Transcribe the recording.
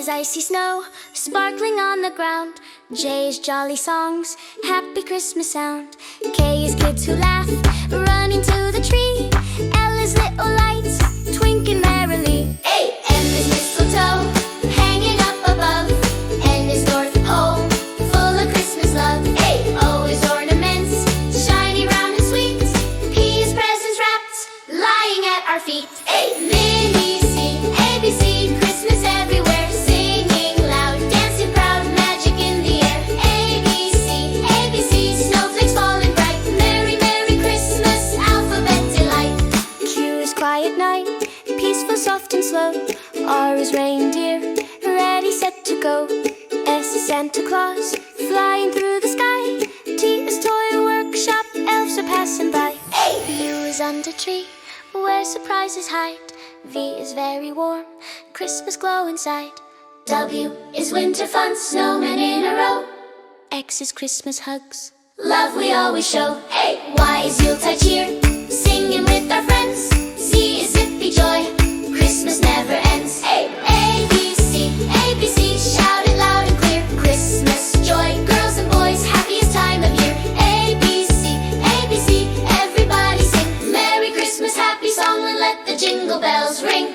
is icy snow, sparkling on the ground. J is jolly songs, happy Christmas sound. K is kids who laugh, running to the tree. L is little lights, twinkling merrily. M is mistletoe, hanging up above. N is North Pole, full of Christmas love. O is ornaments, shiny, round and sweet. P is presents wrapped, lying at our feet. Mini C, ABC, Christmas everywhere, singing loud, dancing proud, magic in the air. ABC, ABC, snowflakes falling bright. Merry, Merry Christmas, alphabet delight. Q is quiet night, peaceful, soft and slow. R is reindeer, ready, set to go. S is Santa Claus, flying through the sky. T is toy workshop, elves are passing by. U is under tree, where surprises hide. V is very warm, Christmas glow inside. W is winter fun, snowmen in a row. X is Christmas hugs, love we always show. Y is Yuletide cheer, singing with our friends. Z is Zippy joy, Christmas never ends. ABC, ABC, shout it loud and clear. Christmas joy, girls and boys, happiest time of year. ABC, ABC, everybody sing. Merry Christmas, happy Songland, let the jingle bells ring.